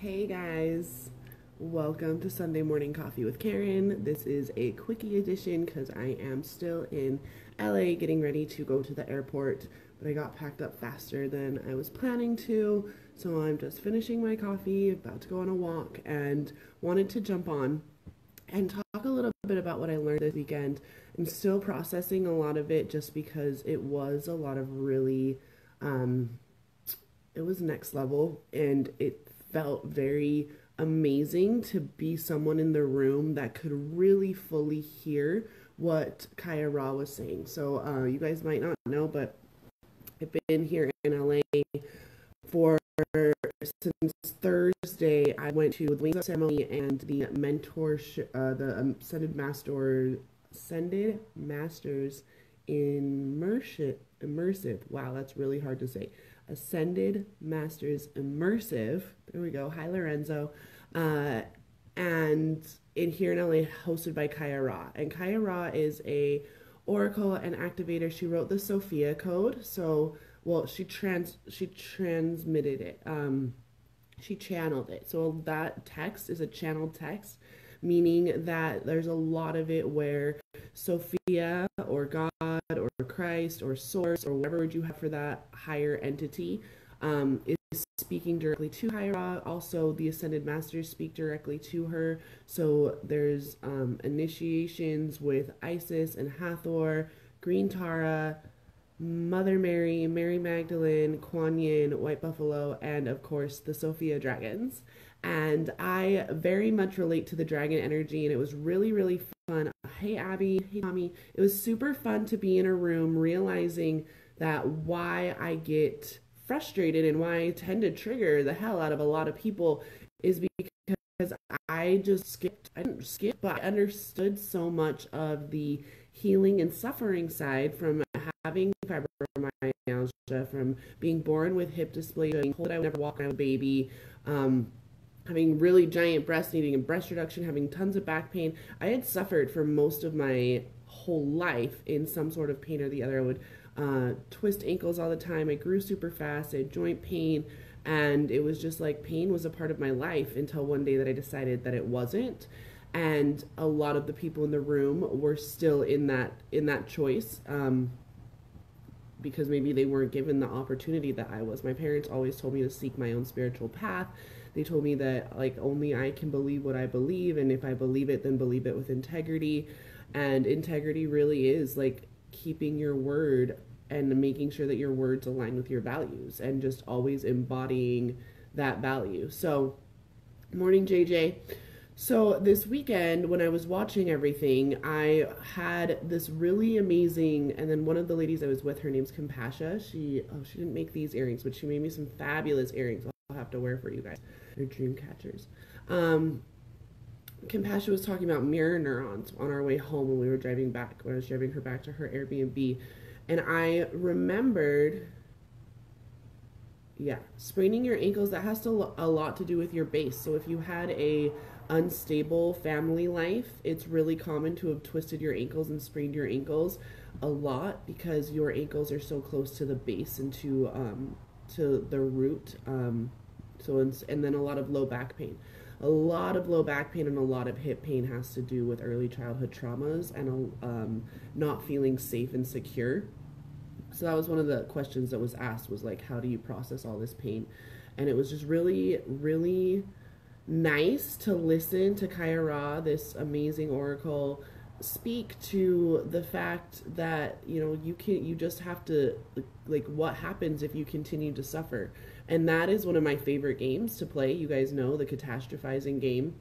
Hey guys, welcome to Sunday Morning Coffee with Caryn. This is a quickie edition because I am still in LA getting ready to go to the airport, but I got packed up faster than I was planning to, so I'm just finishing my coffee, about to go on a walk, and wanted to jump on and talk a little bit about what I learned this weekend. I'm still processing a lot of it just because it was a lot of really, it was next level, and it felt very amazing to be someone in the room that could really fully hear what Kyra was saying. So you guys might not know, but I've been here in LA for since Thursday. I went to the wings ceremony and the mentorship, the ascended masters immersive. Wow, that's really hard to say. Ascended Masters Immersive. There we go. Hi, Lorenzo. And in here in LA, hosted by Kyra. And Kyra is a oracle and activator. She wrote the Sophia Code. So, well, she transmitted it. She channeled it. So that text is a channeled text, meaning that there's a lot of it where Sophia or God or Christ or source or whatever word you have for that higher entity is speaking directly to Kyra. Also, the Ascended Masters speak directly to her. So there's initiations with Isis and Hathor, Green Tara, Mother Mary, Mary Magdalene, Kuan Yin, White Buffalo, and of course the Sophia Dragons. And I very much relate to the dragon energy, and it was really, really fun. Hey Abby, hey Tommy. It was super fun to be in a room realizing that why I get frustrated and why I tend to trigger the hell out of a lot of people is because I didn't skip, but I understood so much of the healing and suffering side from having fibromyalgia, from being born with hip dysplasia, being told I would never walk around a baby, having really giant breasts, needing a breast reduction, having tons of back pain. I had suffered for most of my whole life in some sort of pain or the other. I would twist ankles all the time. I grew super fast. I had joint pain. And it was just like pain was a part of my life until one day that I decided that it wasn't. And a lot of the people in the room were still in that choice, because maybe they weren't given the opportunity that I was. My parents always told me to seek my own spiritual path. They told me that like only I can believe what I believe, and if I believe it, then believe it with integrity. And integrity really is like keeping your word and making sure that your words align with your values and just always embodying that value. So, morning JJ. So this weekend when I was watching everything, I had this really amazing, and then one of the ladies I was with, her name's Compassia. She didn't make these earrings, but she made me some fabulous earrings I'll have to wear for you guys. They're dream catchers. Compassion was talking about mirror neurons on our way home when we were driving back, when I was driving her back to her Airbnb. And I remembered, spraining your ankles, that has a lot to do with your base. So if you had a unstable family life, it's really common to have twisted your ankles and sprained your ankles a lot because your ankles are so close to the base and to the root. And then a lot of low back pain. A lot of low back pain and a lot of hip pain has to do with early childhood traumas and not feeling safe and secure. So that was one of the questions that was asked, was like, how do you process all this pain? And it was just really, really nice to listen to Kyra, this amazing oracle, speak to the fact that, you just have to, like, what happens if you continue to suffer? And that is one of my favorite games to play. You guys know the catastrophizing game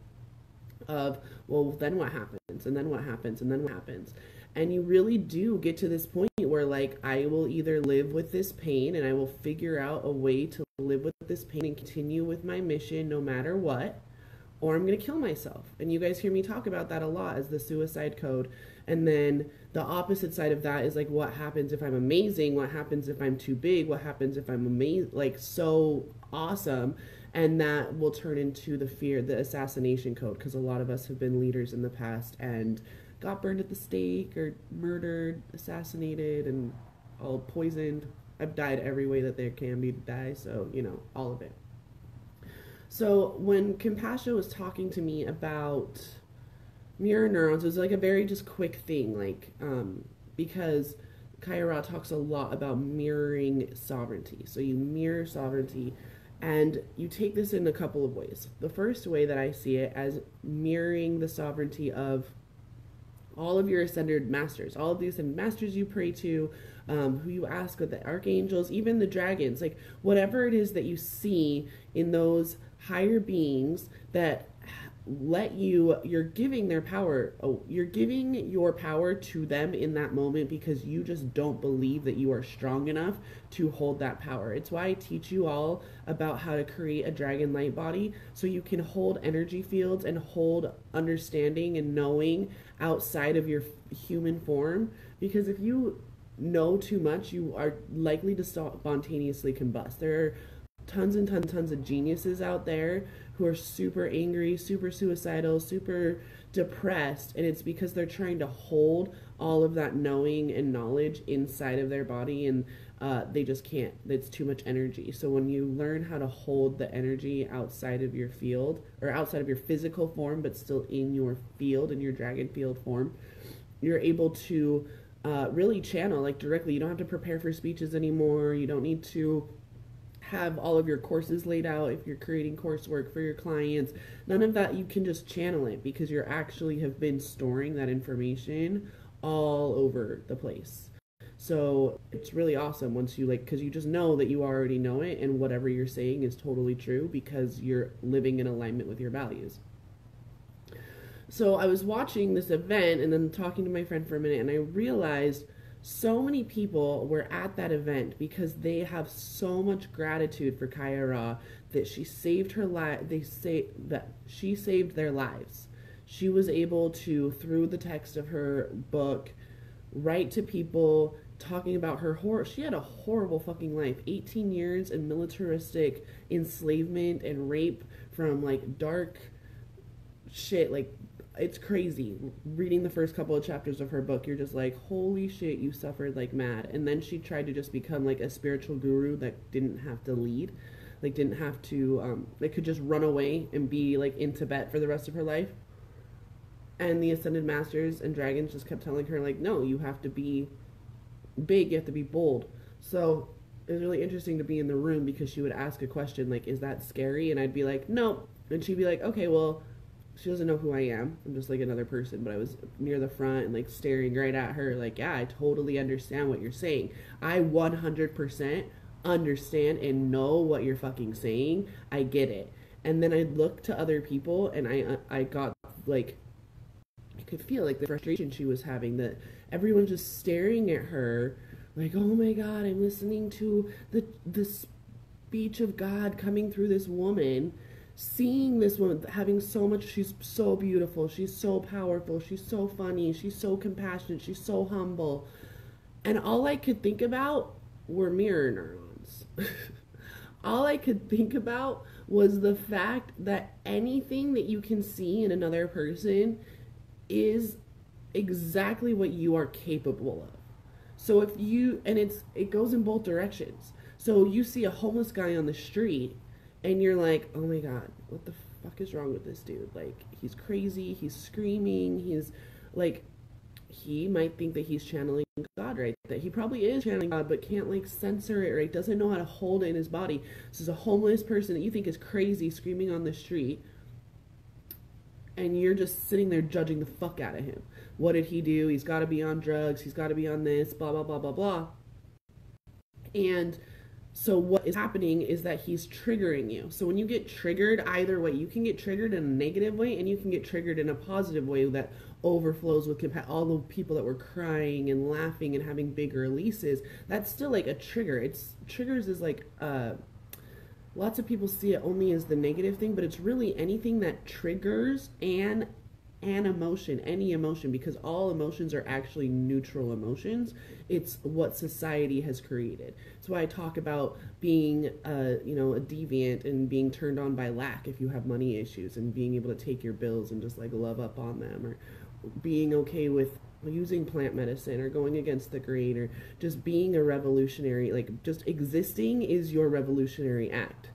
of, well, then what happens? And then what happens? And then what happens? And you really do get to this point where, like, I will either live with this pain and I will figure out a way to live with this pain and continue with my mission no matter what, or I'm going to kill myself. And you guys hear me talk about that a lot as the suicide code. And then the opposite side of that is like, what happens if I'm amazing? What happens if I'm too big? What happens if I'm amazing, like so awesome? And that will turn into the fear, the assassination code, because a lot of us have been leaders in the past and got burned at the stake or murdered, assassinated, and all poisoned. I've died every way that there can be to die, so, all of it. So when Compassion was talking to me about mirror neurons, it was like a very just quick thing, like because Kyra talks a lot about mirroring sovereignty. So you mirror sovereignty, and you take this in a couple of ways. The first way that I see it as mirroring the sovereignty of all of your ascended masters, all of the ascended masters you pray to, who you ask of the archangels, even the dragons, like whatever it is that you see in those higher beings that you're giving their power. Oh, you're giving your power to them in that moment because you just don't believe that you are strong enough to hold that power. It's why I teach you all about how to create a dragon light body so you can hold energy fields and hold understanding and knowing outside of your human form, because if you know too much, you are likely to spontaneously combust. There are tons and tons of geniuses out there who are super angry, super suicidal, super depressed, and it's because they're trying to hold all of that knowing and knowledge inside of their body, and they just can't. It's too much energy. So when you learn how to hold the energy outside of your field, or outside of your physical form, but still in your field, in your dragon field form, you're able to really channel like directly. You don't have to prepare for speeches anymore. You don't need to have all of your courses laid out if you're creating coursework for your clients. None of that. You can just channel it because you're actually have been storing that information all over the place. So it's really awesome once you because you just know that you already know it, and whatever you're saying is totally true because you're living in alignment with your values. So I was watching this event and then talking to my friend for a minute, and I realized so many people were at that event because they have so much gratitude for Kyra that she saved her life. They say that she saved their lives. She was able to, through the text of her book, write to people talking about her horror. She had a horrible fucking life. 18 years in militaristic enslavement and rape from like dark shit. Like, it's crazy. Reading the first couple of chapters of her book, you're just like, holy shit, you suffered like mad. And then she tried to just become like a spiritual guru that didn't have to lead, like didn't have to like could just run away and be like in Tibet for the rest of her life. And the ascended masters and dragons just kept telling her like, no, you have to be big, you have to be bold. So it was really interesting to be in the room because she would ask a question like, is that scary? And I'd be like, no. And she'd be like, okay, well, she doesn't know who I am. I'm just like another person. But I was near the front and like staring right at her like, yeah, I totally understand what you're saying. I 100% understand and know what you're fucking saying. I get it. And then I'd look to other people and I got like, I could feel like the frustration she was having, that everyone's just staring at her like, oh my God, I'm listening to the speech of God coming through this woman, seeing this woman having so much, she's so beautiful, she's so powerful, she's so funny, she's so compassionate, she's so humble. And all I could think about were mirror neurons. All I could think about was the fact that anything that you can see in another person is exactly what you are capable of. So if you, and it goes in both directions. So you see a homeless guy on the street and you're like, oh my God, what the fuck is wrong with this dude? Like, he's crazy, he's screaming, he's like, he might think that he's channeling God, right? That he probably is channeling God, but can't like censor it, right? Doesn't know how to hold it in his body. This is a homeless person that you think is crazy screaming on the street, and you're just sitting there judging the fuck out of him. What did he do? He's got to be on drugs. He's got to be on this, blah, blah, blah, blah, blah. And so what is happening is that he's triggering you. So when you get triggered, either way, you can get triggered in a negative way and you can get triggered in a positive way that overflows with all the people that were crying and laughing and having big releases. That's still like a trigger. It's triggers is like lots of people see it only as the negative thing, but it's really anything that triggers an emotion, any emotion, because all emotions are actually neutral emotions. It's what society has created. That's why I talk about being a deviant and being turned on by lack if you have money issues, and being able to take your bills and just like love up on them, or being okay with using plant medicine or going against the grain, or just being a revolutionary, like just existing is your revolutionary act.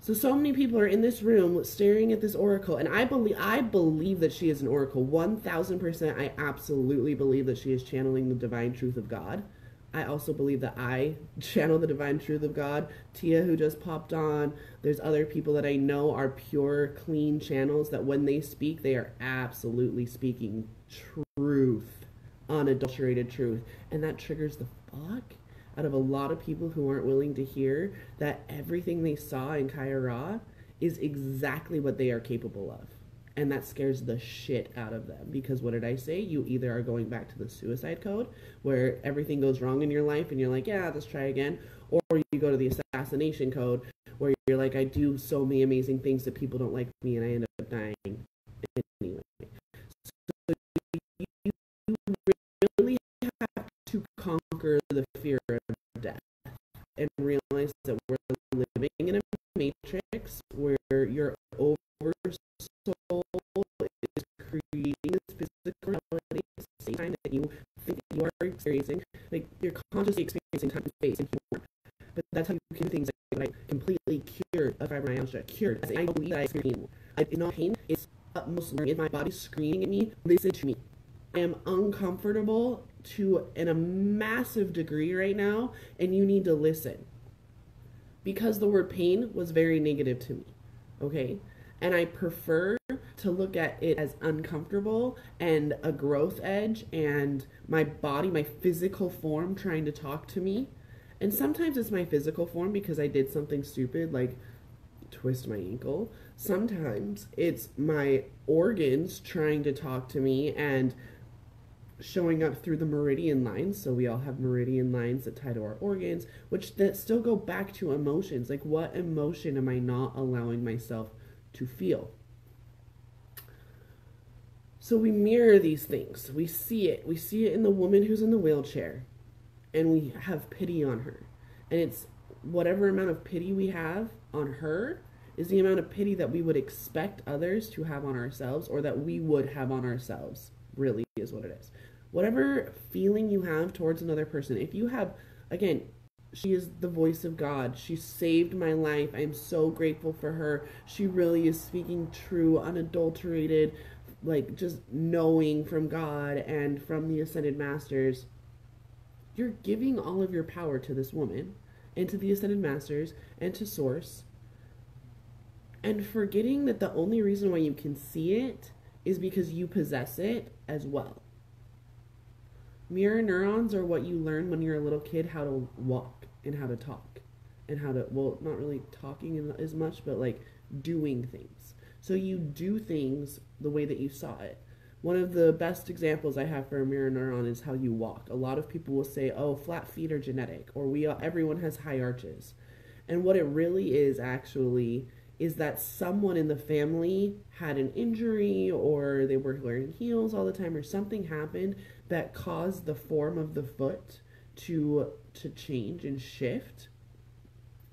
So many people are in this room staring at this oracle, and I believe that she is an oracle. 1000%, I absolutely believe that she is channeling the divine truth of God. I also believe that I channel the divine truth of God. Tia, who just popped on, there's other people that I know are pure, clean channels that when they speak, they are absolutely speaking truth, unadulterated truth. And that triggers the fuck out of a lot of people who aren't willing to hear that everything they saw in Kyra is exactly what they are capable of. And that scares the shit out of them. Because what did I say? You either are going back to the suicide code, where everything goes wrong in your life and you're like, yeah, let's try again. Or you go to the assassination code, where you're like, I do so many amazing things that people don't like me and I end up dying anyway. So you really have to conquer the fear of death and realize that we're living in a matrix where your oversoul is creating this physical reality at the same time that you think that you are experiencing. Like, you're consciously experiencing time and space and humor. But that's how you can do things like completely cured of fibromyalgia. Cured. I believe that I experience pain. It's utmost learning. My body screaming at me, listen to me. I am uncomfortable to a massive degree right now, and you need to listen. Because the word pain was very negative to me, okay? And I prefer to look at it as uncomfortable and a growth edge and my body, my physical form trying to talk to me. And sometimes it's my physical form because I did something stupid like twist my ankle. Sometimes it's my organs trying to talk to me and showing up through the meridian lines. So we all have meridian lines that tie to our organs, which that still go back to emotions. Like, what emotion am I not allowing myself to feel? So we mirror these things. We see it. We see it in the woman who's in the wheelchair, and we have pity on her. And it's whatever amount of pity we have on her is the amount of pity that we would expect others to have on ourselves, or that we would have on ourselves, really is what it is. Whatever feeling you have towards another person, if you have, again, she is the voice of God. She saved my life. I'm so grateful for her. She really is speaking true, unadulterated, like just knowing from God and from the Ascended Masters. You're giving all of your power to this woman and to the Ascended Masters and to Source, and forgetting that the only reason why you can see it is because you possess it as well. Mirror neurons are what you learn when you're a little kid, how to walk and how to talk and how to, well, not really talking as much, but like doing things. So you do things the way that you saw it. One of the best examples I have for a mirror neuron is how you walk. A lot of people will say, oh, flat feet are genetic, or everyone has high arches. And what it really is actually is that someone in the family had an injury, or they were wearing heels all the time, or something happened that caused the form of the foot to change and shift.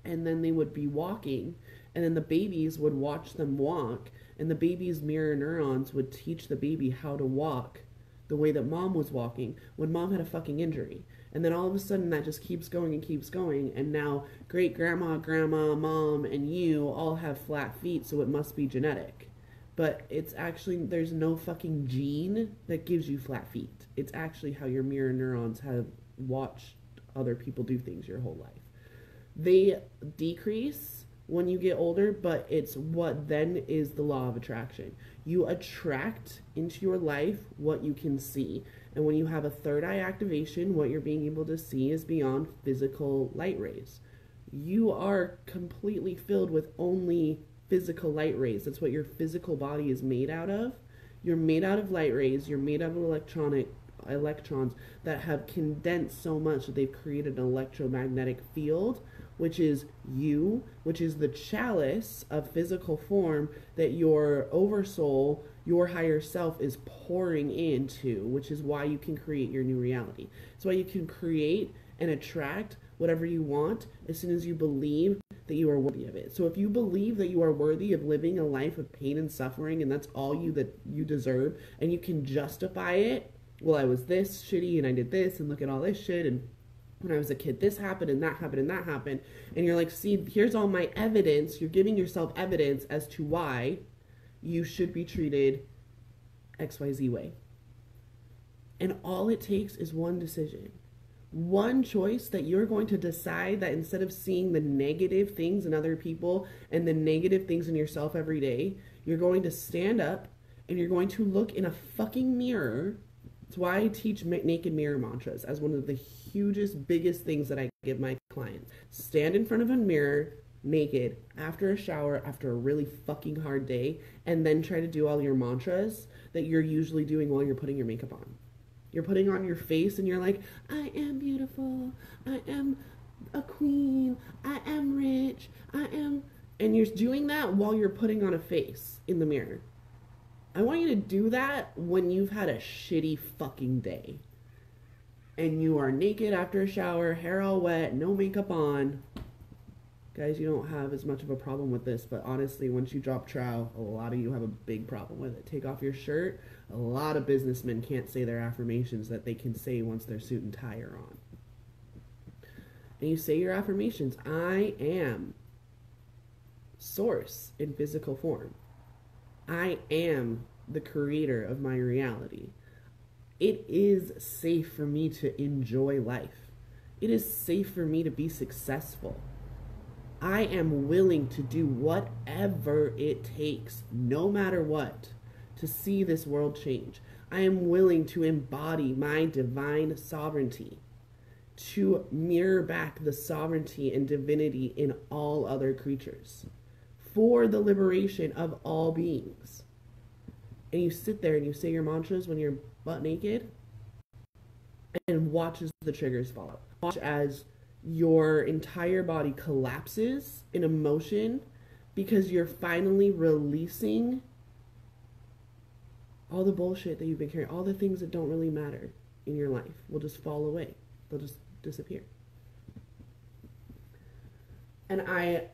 And then they would be walking, and then the babies would watch them walk, and the baby's mirror neurons would teach the baby how to walk the way that mom was walking when mom had a fucking injury. And then all of a sudden that just keeps going and keeps going, and now great grandma, grandma, mom, and you all have flat feet, so it must be genetic. But it's actually, there's no fucking gene that gives you flat feet. It's actually how your mirror neurons have watched other people do things your whole life. They decrease when you get older, but it's what then is the law of attraction. You attract into your life what you can see. And when you have a third eye activation, what you're being able to see is beyond physical light rays. You are completely filled with only physical light rays. That's what your physical body is made out of. You're made out of light rays. You're made out of electrons that have condensed so much that they've created an electromagnetic field, which is you, which is the chalice of physical form that your oversoul, your higher self, is pouring into, which is why you can create your new reality. It's why you can create and attract whatever you want as soon as you believe that you are worthy of it. So if you believe that you are worthy of living a life of pain and suffering, and that's all that you deserve, and you can justify it, well, I was this shitty and I did this and look at all this shit, and when I was a kid, this happened and that happened and that happened. And you're like, see, here's all my evidence. You're giving yourself evidence as to why you should be treated XYZ way. And all it takes is one decision. One choice that you're going to decide that instead of seeing the negative things in other people and the negative things in yourself every day, you're going to stand up and you're going to look in a fucking mirror. That's why I teach naked mirror mantras as one of the hugest, biggest things that I give my clients. Stand in front of a mirror naked after a shower, after a really fucking hard day, and then try to do all your mantras that you're usually doing while you're putting your makeup on. You're putting on your face and you're like, I am beautiful, I am a queen, I am rich, I am... And you're doing that while you're putting on a face in the mirror. I want you to do that when you've had a shitty fucking day. And you are naked after a shower, hair all wet, no makeup on. Guys, you don't have as much of a problem with this, but honestly, once you drop trowel, a lot of you have a big problem with it. Take off your shirt. A lot of businessmen can't say their affirmations that they can say once their suit and tie are on. And you say your affirmations. I am source in physical form. I am the creator of my reality. It is safe for me to enjoy life. It is safe for me to be successful. I am willing to do whatever it takes, no matter what, to see this world change. I am willing to embody my divine sovereignty, to mirror back the sovereignty and divinity in all other creatures, for the liberation of all beings. And you sit there and you say your mantras when you're butt naked, and watch as the triggers fall out. Watch as your entire body collapses in emotion because you're finally releasing all the bullshit that you've been carrying. All the things that don't really matter in your life will just fall away. They'll just disappear. And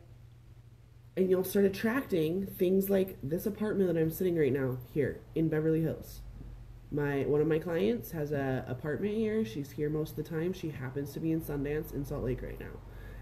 you'll start attracting things like this apartment that I'm sitting right now here in Beverly Hills. One of my clients has an apartment here. She's here most of the time. She happens to be in Sundance in Salt Lake right now.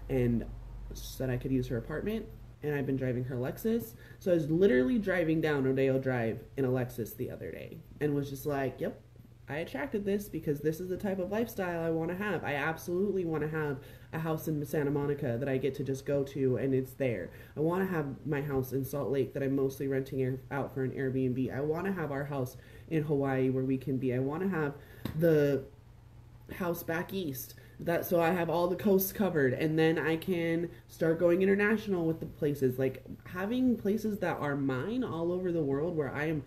And said I could use her apartment. And I've been driving her Lexus. So I was literally driving down Rodeo Drive in a Lexus the other day. And was just like, yep, I attracted this because this is the type of lifestyle I want to have. I absolutely want to have a house in Santa Monica that I get to just go to and it's there. I want to have my house in Salt Lake that I'm mostly renting out for an Airbnb. I want to have our house in Hawaii where we can be. I want to have the house back east so I have all the coasts covered, and then I can start going international with the places, like having places that are mine all over the world where I am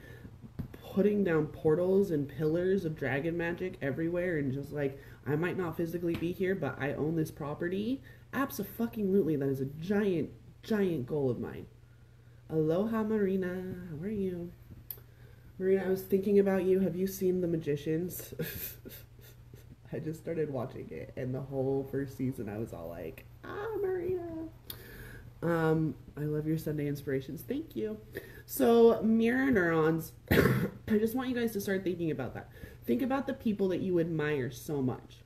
putting down portals and pillars of dragon magic everywhere, and just like, I might not physically be here, but I own this property. Abso-fucking-lutely, that is a giant, giant goal of mine. Aloha, Marina. How are you? Marina, I was thinking about you. Have you seen The Magicians? I just started watching it, and the whole first season I was all like, Marina. I love your Sunday inspirations. Thank you. So, mirror neurons. I just want you guys to start thinking about that. Think about the people that you admire so much.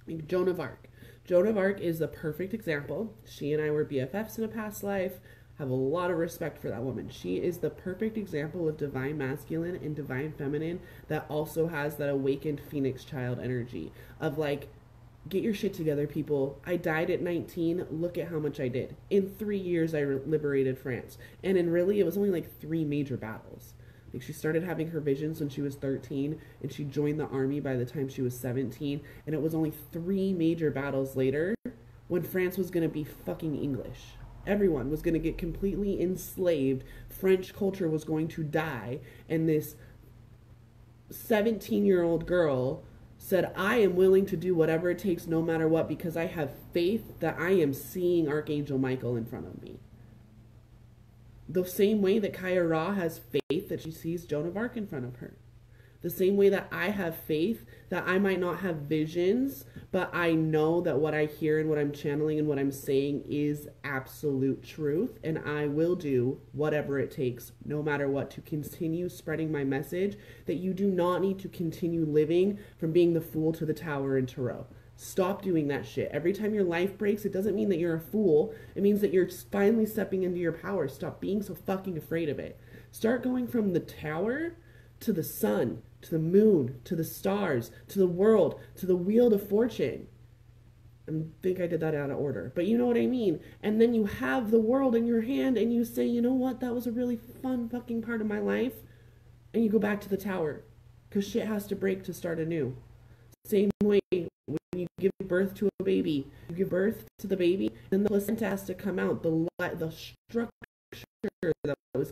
Like Joan of Arc. Joan of Arc is the perfect example. She and I were BFFs in a past life. Have a lot of respect for that woman. She is the perfect example of divine masculine and divine feminine that also has that awakened phoenix child energy of like, get your shit together, people. I died at 19. Look at how much I did. In 3 years, I liberated France. And in really, it was only like 3 major battles. Like, she started having her visions when she was 13, and she joined the army by the time she was 17. And it was only 3 major battles later when France was going to be fucking English. Everyone was going to get completely enslaved. French culture was going to die. And this 17-year-old girl said, I am willing to do whatever it takes no matter what because I have faith that I am seeing Archangel Michael in front of me. The same way that Caryn has faith that she sees Joan of Arc in front of her. The same way that I have faith that I might not have visions, but I know that what I hear and what I'm channeling and what I'm saying is absolute truth, and I will do whatever it takes, no matter what, to continue spreading my message that you do not need to continue living from being the fool to the tower in Tarot. Stop doing that shit. Every time your life breaks, it doesn't mean that you're a fool. It means that you're finally stepping into your power. Stop being so fucking afraid of it. Start going from the tower to the sun, to the moon, to the stars, to the world, to the wheel of fortune. I think I did that out of order, but you know what I mean. And then you have the world in your hand and you say, you know what, that was a really fun fucking part of my life. And you go back to the tower because shit has to break to start anew. Same way when you give birth to a baby, you give birth to the baby, and the placenta has to come out. The structure that was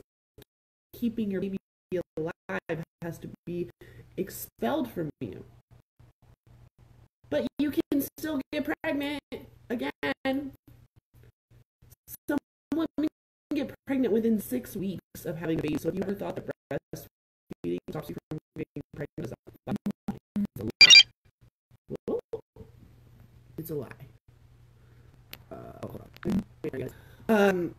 keeping your baby alive has to be expelled from you. But you can still get pregnant again. Some women get pregnant within 6 weeks of having a baby. So if you ever thought that breastfeeding stops you from getting pregnant, it's a lie. Hold on.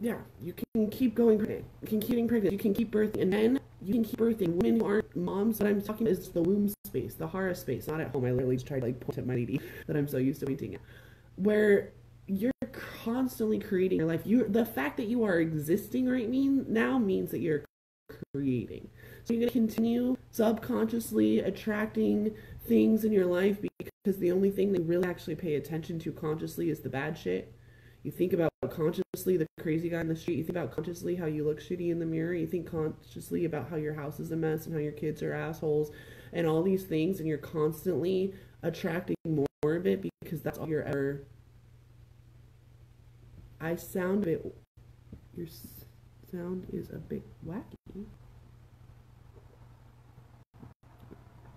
Yeah, you can keep going pregnant. You can keep getting pregnant. You can keep birthing, and then you can keep birthing. Women who aren't moms, what I'm talking about is the womb space, the Hara space, not at home. I literally just tried to point at my lady that I'm so used to pointing at, where you're constantly creating your life. The fact that you are existing right now means that you're creating. So you're gonna continue subconsciously attracting things in your life because the only thing that you really actually pay attention to consciously is the bad shit. You think about consciously the crazy guy in the street. You think about consciously how you look shitty in the mirror. You think consciously about how your house is a mess and how your kids are assholes and all these things. And you're constantly attracting more of it because that's all you're ever... Your sound is a bit wacky.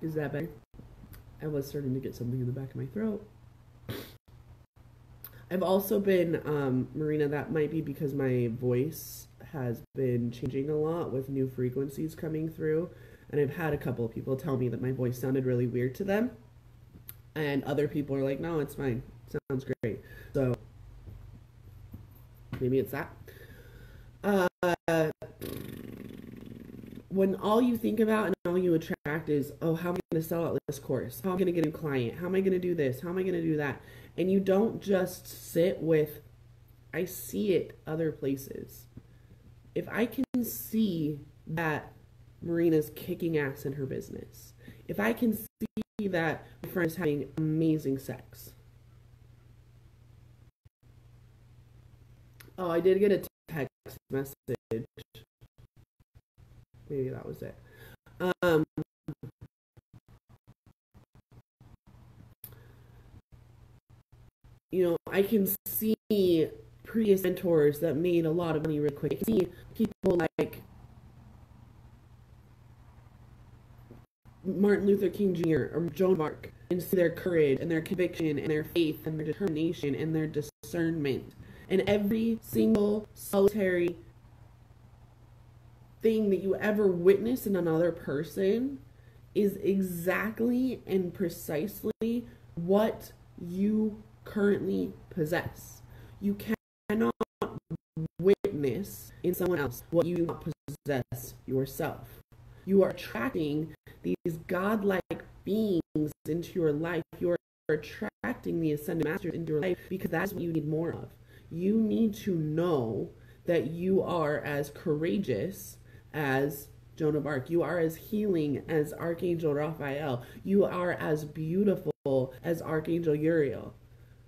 Is that better? I was starting to get something in the back of my throat. I've also been, Marina, that might be because my voice has been changing a lot with new frequencies coming through. And I've had a couple of people tell me that my voice sounded really weird to them. And other people are like, no, it's fine. It sounds great. So, maybe it's that. When all you think about and all you attract is, oh, how am I going to sell out this course? How am I going to get a client? How am I going to do this? How am I going to do that? And you don't just sit with, I see it other places. If I can see that Marina's kicking ass in her business, if I can see that my friend is having amazing sex. Oh, I did get a text message. Maybe that was it. You know, I can see previous mentors that made a lot of money really quick. I can see people like Martin Luther King Jr. or Joan of Arc and see their courage and their conviction and their faith and their determination and their discernment. And every single solitary thing that you ever witness in another person is exactly and precisely what you currently possess. You cannot witness in someone else what you do not possess yourself. You are attracting these godlike beings into your life. You are attracting the ascended masters into your life because that's what you need more of. You need to know that you are as courageous as Joan of Arc. You are as healing as Archangel Raphael. You are as beautiful as Archangel Uriel.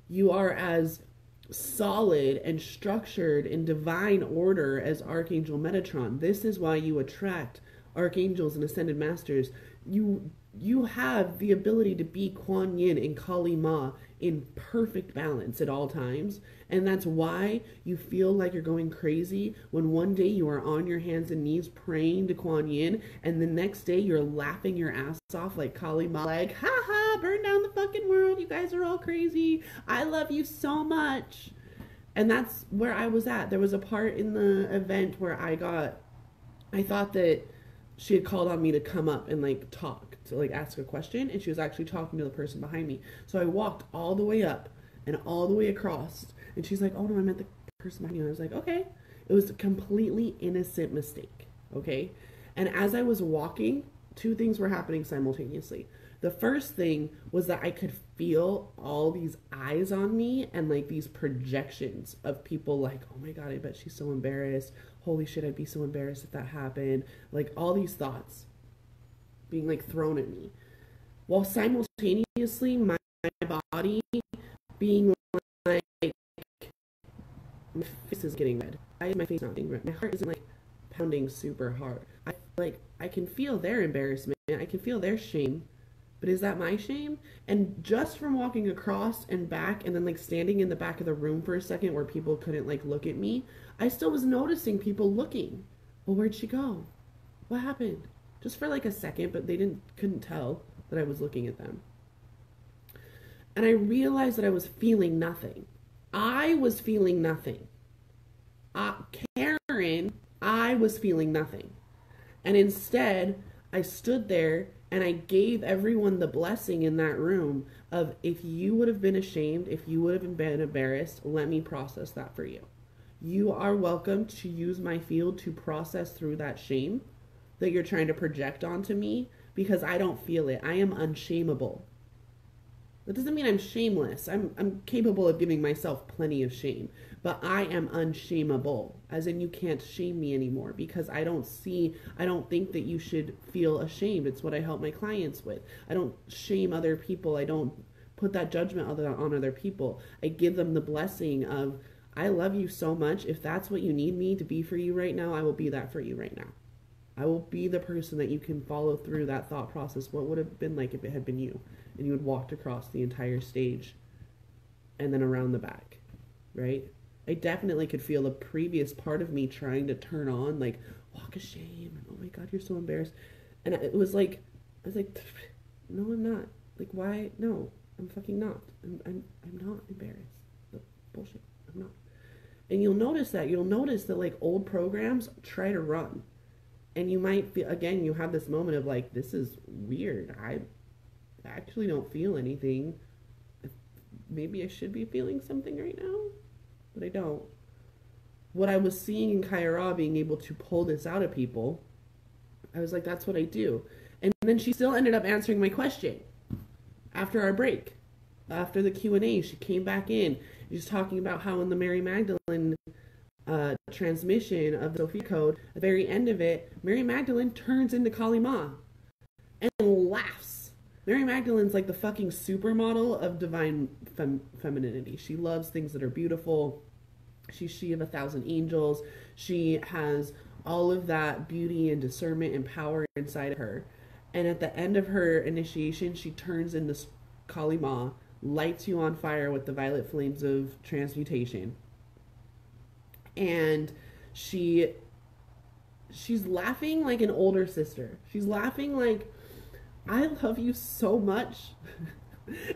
You are as solid and structured in divine order as Archangel Metatron. This is why you attract archangels and ascended masters. You have the ability to be Kuan Yin and Kali Ma in perfect balance at all times. And that's why you feel like you're going crazy when one day you are on your hands and knees praying to Kuan Yin and the next day you're laughing your ass off like Kali Ma, like, haha, burn down the fucking world. You guys are all crazy. I love you so much. And that's where I was at. There was a part in the event where I thought that she had called on me to come up and like talk, to like ask a question, and she was actually talking to the person behind me. So I walked all the way up and all the way across, and she's like, oh no, I meant the person behind you. And I was like, okay. It was a completely innocent mistake, okay? And as I was walking, two things were happening simultaneously. The first thing was that I could feel all these eyes on me and like these projections of people like, oh my God, I bet she's so embarrassed. Holy shit, I'd be so embarrassed if that happened. Like all these thoughts being like thrown at me. While simultaneously my body being like, my face is getting red. My face not getting red. My heart isn't like pounding super hard. I can feel their embarrassment. I can feel their shame. But is that my shame? And just from walking across and back and then like standing in the back of the room for a second where people couldn't like look at me, I still was noticing people looking. Well, where'd she go? What happened? Just for like a second, but they couldn't tell that I was looking at them. And I realized that I was feeling nothing. I was feeling nothing. Caryn, I was feeling nothing. And instead, I stood there and I gave everyone the blessing in that room of, if you would have been ashamed, if you would have been embarrassed, let me process that for you. You are welcome to use my field to process through that shame that you're trying to project onto me, because I don't feel it. I am unshameable. That doesn't mean I'm shameless. I'm capable of giving myself plenty of shame, but I am unshameable, as in you can't shame me anymore, because I don't think that you should feel ashamed. It's what I help my clients with. I don't shame other people. I don't put that judgment on other people. I give them the blessing of, I love you so much. If that's what you need me to be for you right now, I will be that for you right now. I will be the person that you can follow through that thought process. What would it have been like if it had been you and you had walked across the entire stage and then around the back, right? I definitely could feel the previous part of me trying to turn on, like, walk of shame, and oh my God, you're so embarrassed. And it was like, I was like, no, I'm not. Like, why? No, I'm fucking not. I'm not embarrassed. Bullshit. I'm not. And you'll notice that like old programs try to run. And you might feel, again, you have this moment of like, this is weird. I actually don't feel anything. Maybe I should be feeling something right now, but I don't. What I was seeing in Caryn being able to pull this out of people, I was like, that's what I do. And then she still ended up answering my question after our break. After the Q&A, she came back in. She's talking about how in the Mary Magdalene transmission of the Sophia code, at the very end of it, Mary Magdalene turns into Kali Ma and laughs. Mary Magdalene's like the fucking supermodel of divine femininity. She loves things that are beautiful. She's she of 1,000 angels. She has all of that beauty and discernment and power inside of her. And at the end of her initiation, she turns into Kali Ma, lights you on fire with the violet flames of transmutation. And she's laughing like an older sister. She's laughing like, I love you so much.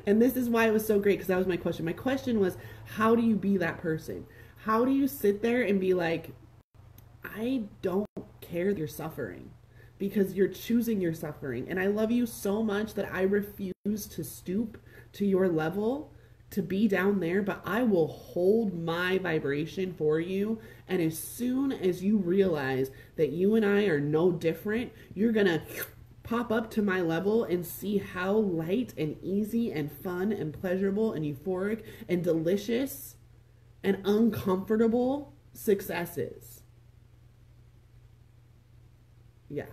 And this is why it was so great, because that was my question. My question was, how do you be that person? How do you sit there and be like, I don't care that you're suffering, because you're choosing your suffering. And I love you so much that I refuse to stoop to your level, to be down there, but I will hold my vibration for you. And as soon as you realize that you and I are no different, you're gonna pop up to my level and see how light and easy and fun and pleasurable and euphoric and delicious and uncomfortable success is. Yeah,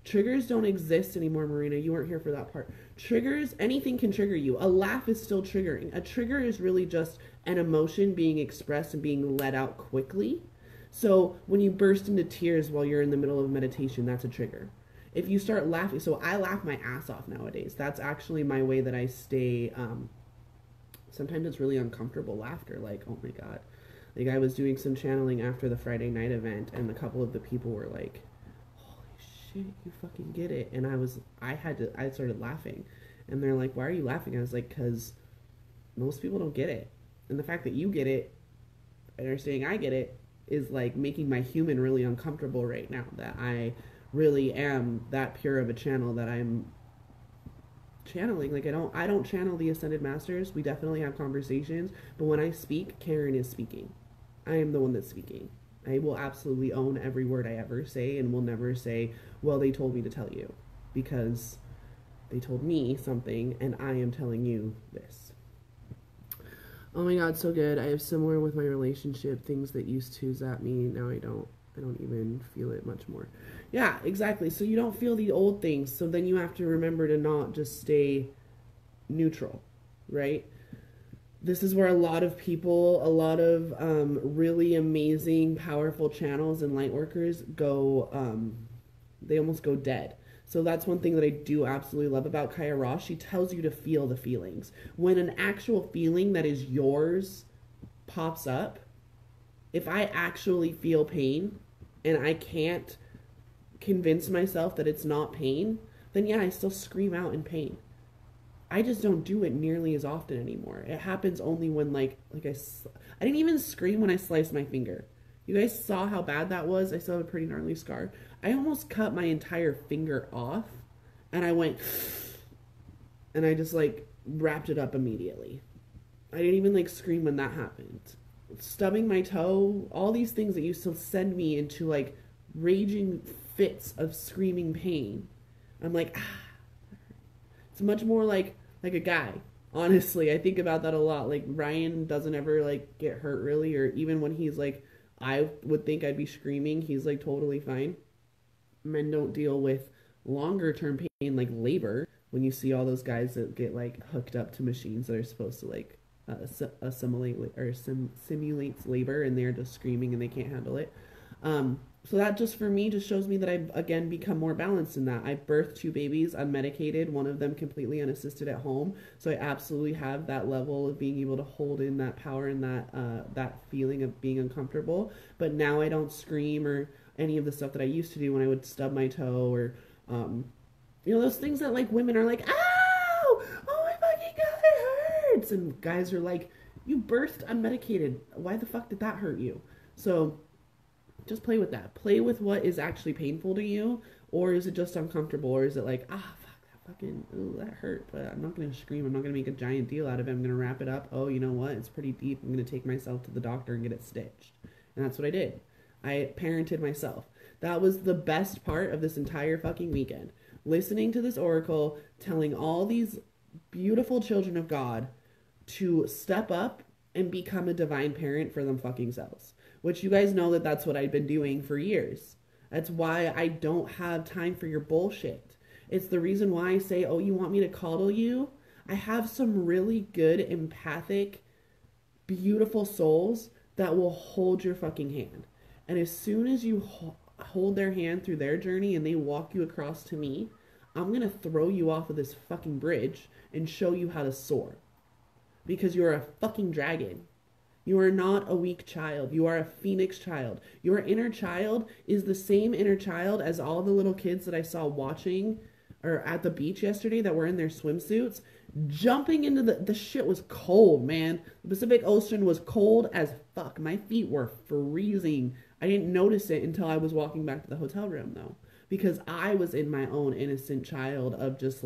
Triggers don't exist anymore, Marina. You weren't here for that part. Triggers, anything can trigger you. A laugh is still triggering. A trigger is really just an emotion being expressed and being let out quickly. So when you burst into tears while you're in the middle of meditation, that's a trigger. If you start laughing, so I laugh my ass off nowadays. That's actually my way that I stay, sometimes it's really uncomfortable laughter, like, oh my God. Like I was doing some channeling after the Friday night event, and a couple of the people were like, shit, you fucking get it. And I started laughing, and they're like, why are you laughing? I was like, because most people don't get it, and the fact that you get it and are saying I get it is like making my human really uncomfortable right now, that I really am that pure of a channel that I'm channeling. Like I don't channel the Ascended Masters. We definitely have conversations, but when I speak, Caryn is speaking. I am the one that's speaking. I will absolutely own every word I ever say, and will never say, well, they told me to tell you, because They told me something, and I am telling you this. Oh my God, so good. I have similar with my relationship. Things that used to zap me, now I don't. I don't even feel it much more. Yeah, exactly. So you don't feel the old things. So then you have to remember to not just stay neutral, right? This is where a lot of people, a lot of really amazing, powerful channels and light workers go, they almost go dead. So that's one thing that I do absolutely love about Kaya Ra. She tells you to feel the feelings. When an actual feeling that is yours pops up, if I actually feel pain and I can't convince myself that it's not pain, then yeah, I still scream out in pain. I just don't do it nearly as often anymore. It happens only when I didn't even scream when I sliced my finger. You guys saw how bad that was? I still have a pretty gnarly scar. I almost cut my entire finger off, and I went, and I just wrapped it up immediately. I didn't even scream when that happened. Stubbing my toe, all these things that used to send me into raging fits of screaming pain. I'm like, ah. It's much more like a guy. Honestly, I think about that a lot. Ryan doesn't ever get hurt really, or even when he's I would think I'd be screaming, he's totally fine. Men don't deal with longer term pain like labor. When you see all those guys that get hooked up to machines that are supposed to assimilate or simulates labor, and they're just screaming and they can't handle it. So that just for me just shows me that I've again become more balanced in that. I birthed 2 babies unmedicated, one of them completely unassisted at home. So I absolutely have that level of being able to hold in that power and that feeling of being uncomfortable. But now I don't scream or any of the stuff that I used to do when I would stub my toe or those things that women are ow, oh my fucking God, it hurts, and guys are you birthed unmedicated, why the fuck did that hurt you? So just play with that. Play with what is actually painful to you, or is it just uncomfortable, or is it fuck, that fucking, ooh, that hurt, but I'm not going to scream, I'm not going to make a giant deal out of it, I'm going to wrap it up. Oh, you know what, it's pretty deep, I'm going to take myself to the doctor and get it stitched. And that's what I did. I parented myself. That was the best part of this entire fucking weekend. Listening to this oracle, telling all these beautiful children of God to step up and become a divine parent for them fucking selves. Which you guys know that that's what I've been doing for years. That's why I don't have time for your bullshit. It's the reason why I say, oh, you want me to coddle you? I have some really good, empathic, beautiful souls that will hold your fucking hand. And as soon as you hold their hand through their journey and they walk you across to me, I'm going to throw you off of this fucking bridge and show you how to soar. Because you're a fucking dragon. You are not a weak child. You are a phoenix child. Your inner child is the same inner child as all the little kids that I saw watching or at the beach yesterday that were in their swimsuits, jumping into the shit was cold, man. The Pacific Ocean was cold as fuck. My feet were freezing. I didn't notice it until I was walking back to the hotel room, though, because I was in my own innocent child of just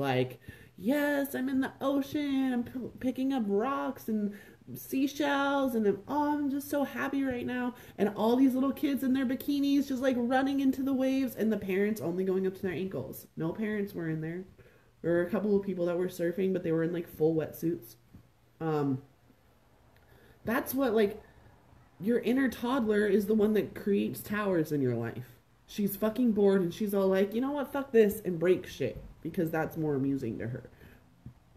yes, I'm in the ocean, I'm picking up rocks and seashells, and I'm just so happy right now. And all these little kids in their bikinis just running into the waves, and the parents only going up to their ankles. No parents were in there. There were a couple of people that were surfing, but they were in full wetsuits. That's what your inner toddler is the one that creates towers in your life. She's fucking bored and she's all you know what, fuck this, and break shit because that's more amusing to her.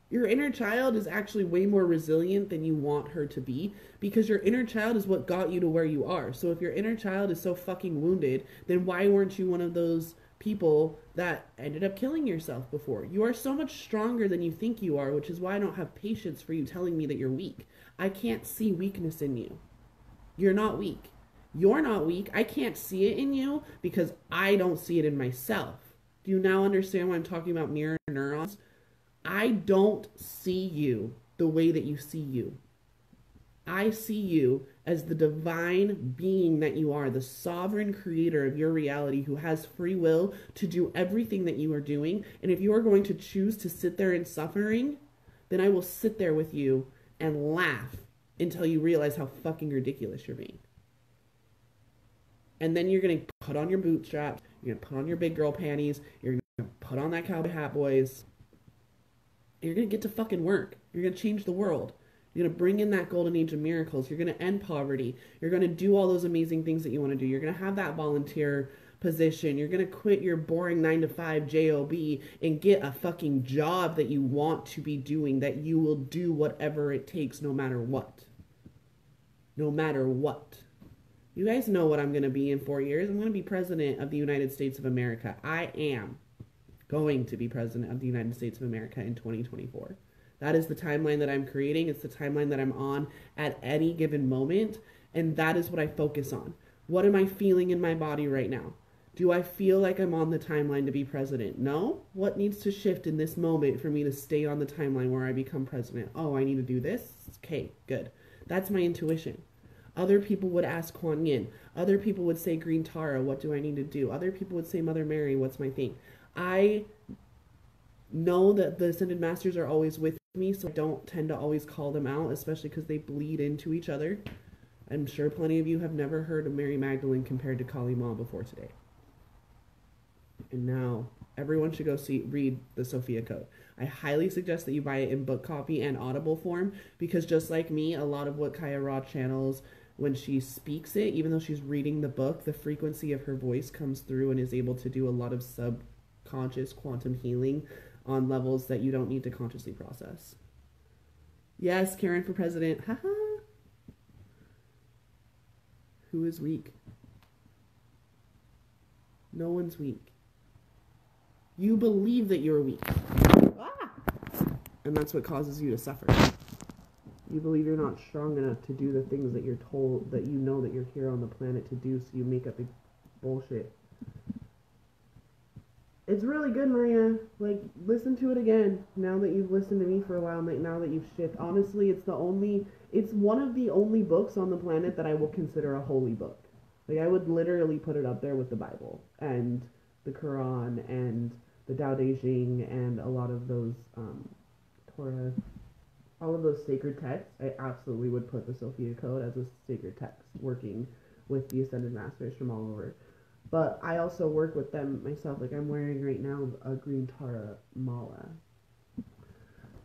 Your inner child is actually way more resilient than you want her to be, because your inner child is what got you to where you are. So if your inner child is so fucking wounded, then why weren't you one of those people that ended up killing yourself before? You are so much stronger than you think you are, which is why I don't have patience for you telling me that you're weak. I can't see weakness in you. You're not weak. You're not weak. I can't see it in you because I don't see it in myself. Do you now understand why I'm talking about mirror neurons? I don't see you the way that you see you. I see you as the divine being that you are, the sovereign creator of your reality who has free will to do everything that you are doing. And if you are going to choose to sit there in suffering, then I will sit there with you and laugh until you realize how fucking ridiculous you're being. And then you're going to put on your bootstraps, you're going to put on your big girl panties, you're going to put on that cowboy hat, boys, You're going to get to fucking work. You're going to change the world. You're going to bring in that golden age of miracles. You're going to end poverty. You're going to do all those amazing things that you want to do. You're going to have that volunteer position. You're going to quit your boring 9 to 5 job and get a fucking job that you want to be doing, that you will do whatever it takes no matter what. No matter what. You guys know what I'm going to be in 4 years. I'm going to be president of the United States of America. I am going to be president of the United States of America in 2024. That is the timeline that I'm creating. It's the timeline that I'm on at any given moment. And that is what I focus on. What am I feeling in my body right now? Do I feel like I'm on the timeline to be president? No. What needs to shift in this moment for me to stay on the timeline where I become president? Oh, I need to do this? Okay, good. That's my intuition. Other people would ask Kuan Yin. Other people would say Green Tara, what do I need to do? Other people would say Mother Mary, what's my thing? I know that the Ascended Masters are always with me, so I don't tend to always call them out, especially because they bleed into each other. I'm sure plenty of you have never heard of Mary Magdalene compared to Kali Ma before today. And now everyone should go read the Sophia Code. I highly suggest that you buy it in book copy and Audible form, because just like me, a lot of what Kaya Ra channels when she speaks it, even though she's reading the book, the frequency of her voice comes through and is able to do a lot of subconscious quantum healing on levels that you don't need to consciously process. Yes, Caryn for president. Haha. Who is weak? No one's weak. You believe that you're weak. Ah! And that's what causes you to suffer. You believe you're not strong enough to do the things that you're told, that you know that you're here on the planet to do, so you make up bullshit. It's really good, Maria. Like, listen to it again. Now that you've listened to me for a while, now that you've shifted. Honestly, it's one of the only books on the planet that I will consider a holy book. Like, I would literally put it up there with the Bible and the Quran and the Tao Te Ching and a lot of those Torah, all of those sacred texts. I absolutely would put the Sophia Code as a sacred text, working with the Ascended Masters from all over. But I also work with them myself. Like, I'm wearing right now a Green Tara mala.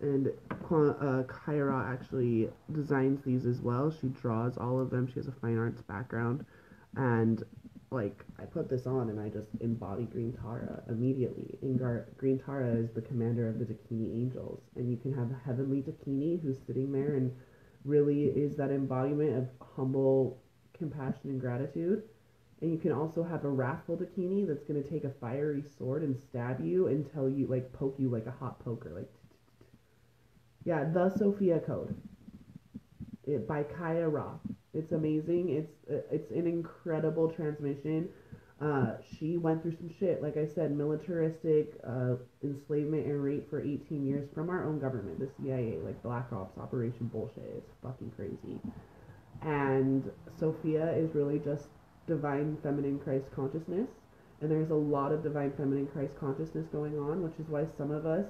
And Kaya Ra actually designs these as well. She draws all of them. She has a fine arts background. And, like, I put this on and I just embody Green Tara immediately. And Green Tara is the commander of the Dakini angels. And you can have a heavenly Dakini who's sitting there and really is that embodiment of humble compassion and gratitude. And you can also have a wrathful Dakini that's going to take a fiery sword and stab you until you, like, poke you like a hot poker. Like, yeah, the Sophia Code. By Kaya Ra. It's amazing. It's an incredible transmission. She went through some shit. Like I said, militaristic enslavement and rape for 18 years from our own government, the CIA, like Black Ops operation bullshit. It's fucking crazy. And Sophia is really just divine feminine Christ consciousness, and there's a lot of divine feminine Christ consciousness going on, which is why some of us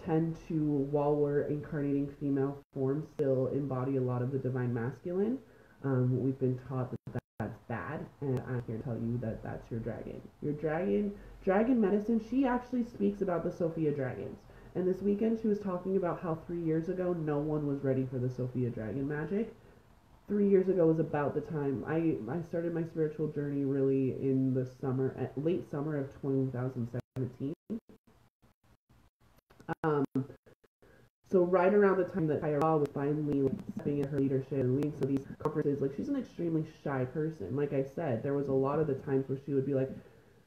tend to, while we're incarnating female forms, still embody a lot of the divine masculine. We've been taught that that's bad, and I'm here to tell you that that's your dragon. Your dragon medicine, she actually speaks about the Sophia dragons. And this weekend she was talking about how 3 years ago no one was ready for the Sophia dragon magic. 3 years ago was about the time I started my spiritual journey really in the late summer of 2017. So right around the time that Kaya Ra was finally stepping in her leadership and leading some of these conferences, like, she's an extremely shy person. Like I said, there was a lot of the times where she would be like,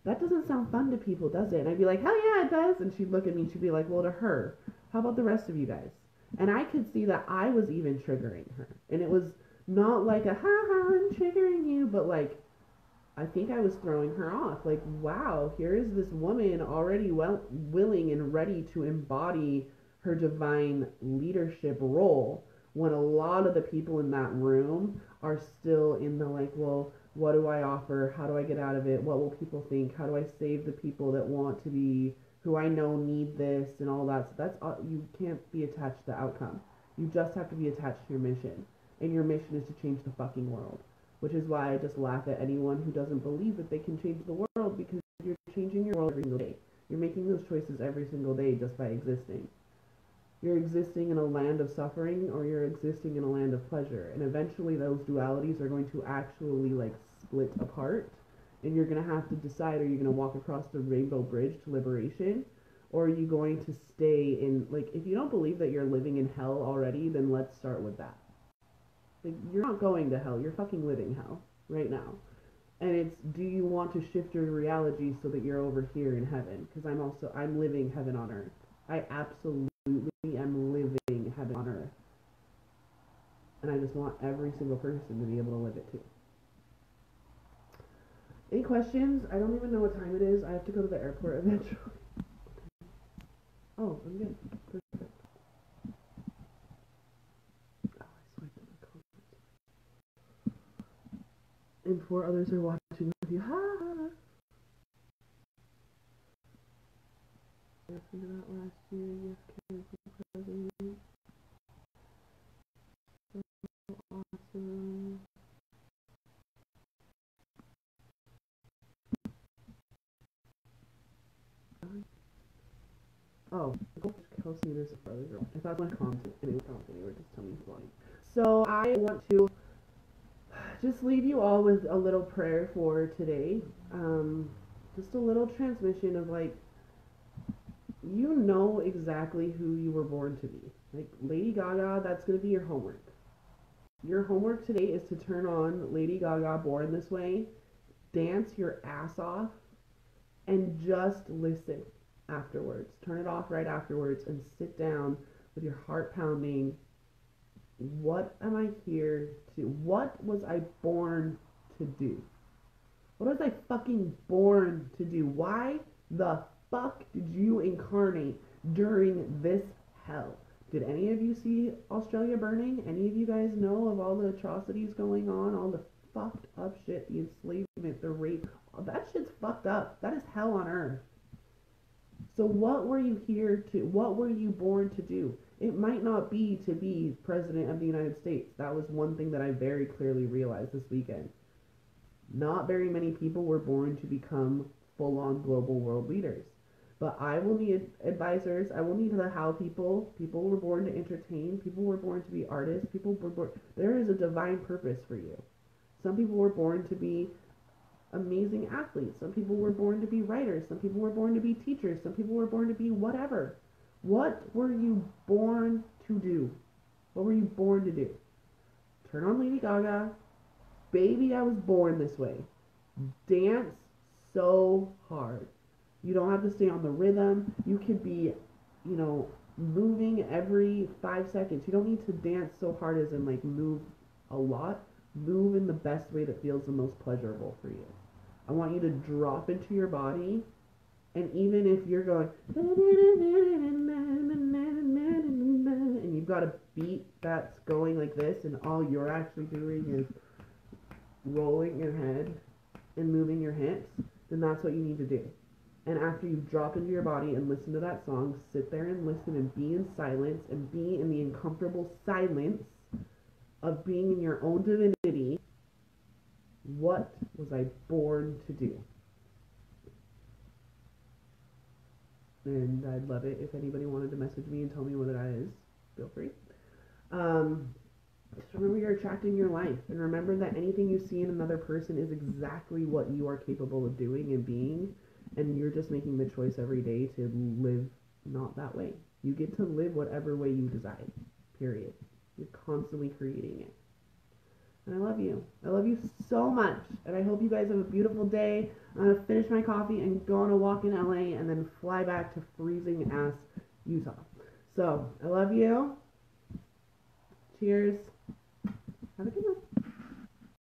that doesn't sound fun to people, does it? And I'd be like, hell yeah, it does. And she'd look at me and she'd be like, well, to her, how about the rest of you guys? And I could see that I was even triggering her. And it was not like a, ha, I'm triggering you, but like, I think I was throwing her off. Like, wow, here is this woman already willing and ready to embody her divine leadership role, when a lot of the people in that room are still in the, like, well, what do I offer? How do I get out of it? What will people think? How do I save the people that want to be, who I know need this and all that? So that's all. You can't be attached to the outcome. You just have to be attached to your mission. And your mission is to change the fucking world. Which is why I just laugh at anyone who doesn't believe that they can change the world, because you're changing your world every single day. You're making those choices every single day just by existing. You're existing in a land of suffering or you're existing in a land of pleasure. And eventually those dualities are going to actually like split apart. And you're going to have to decide, are you going to walk across the rainbow bridge to liberation? Or are you going to stay in, like, if you don't believe that you're living in hell already, then let's start with that. Like, you're not going to hell, you're fucking living hell right now. And it's, do you want to shift your reality so that you're over here in heaven? Because I'm living heaven on earth. I absolutely am living heaven on earth. And I just want every single person to be able to live it too. Any questions? I don't even know what time it is. I have to go to the airport eventually. Oh, I'm good. Perfect. Oh, I swiped on the comments. And 4 others are watching with you. Ha! I listened to that last year. Yes, Caryn for president. So awesome. Oh, Kelsey, there's a brother girl. I thought it was content, and it was content. You were just telling me flying. So I want to just leave you all with a little prayer for today. Just a little transmission of like, you know exactly who you were born to be. Like Lady Gaga, that's going to be your homework. Your homework today is to turn on Lady Gaga Born This Way, dance your ass off, and just listen afterwards. Turn it off right afterwards and sit down with your heart pounding. What am I here to? What was I born to do? What was I fucking born to do? Why the fuck did you incarnate during this hell? Did any of you see Australia burning? Any of you guys know of all the atrocities going on? All the fucked up shit, the enslavement, the rape. That shit's fucked up. That is hell on earth. So what were you here to, what were you born to do? It might not be to be president of the United States. That was one thing that I very clearly realized this weekend. Not very many people were born to become full-on global world leaders. But I will need advisors. I will need the how people. People were born to entertain. People were born to be artists. People were born. There is a divine purpose for you. Some people were born to be amazing athletes. Some people were born to be writers. Some people were born to be teachers. Some people were born to be whatever. What were you born to do? What were you born to do? Turn on Lady Gaga. Baby, I was born this way. Dance so hard. You don't have to stay on the rhythm. You could be, moving every 5 seconds. You don't need to dance so hard as in like move a lot. Move in the best way that feels the most pleasurable for you. I want you to drop into your body, and even if you're going and you've got a beat that's going like this and all you're actually doing is rolling your head and moving your hips, then that's what you need to do. And after you drop into your body and listen to that song, sit there and listen and be in silence and be in the uncomfortable silence of being in your own divinity. What was I born to do? And I'd love it if anybody wanted to message me and tell me what that is. Feel free. Just remember you're attracting your life. And remember that anything you see in another person is exactly what you are capable of doing and being. And you're just making the choice every day to live not that way. You get to live whatever way you decide. Period. You're constantly creating it. And I love you. I love you so much. And I hope you guys have a beautiful day. I'm going to finish my coffee and go on a walk in LA and then fly back to freezing ass Utah. So, I love you. Cheers. Have a good one.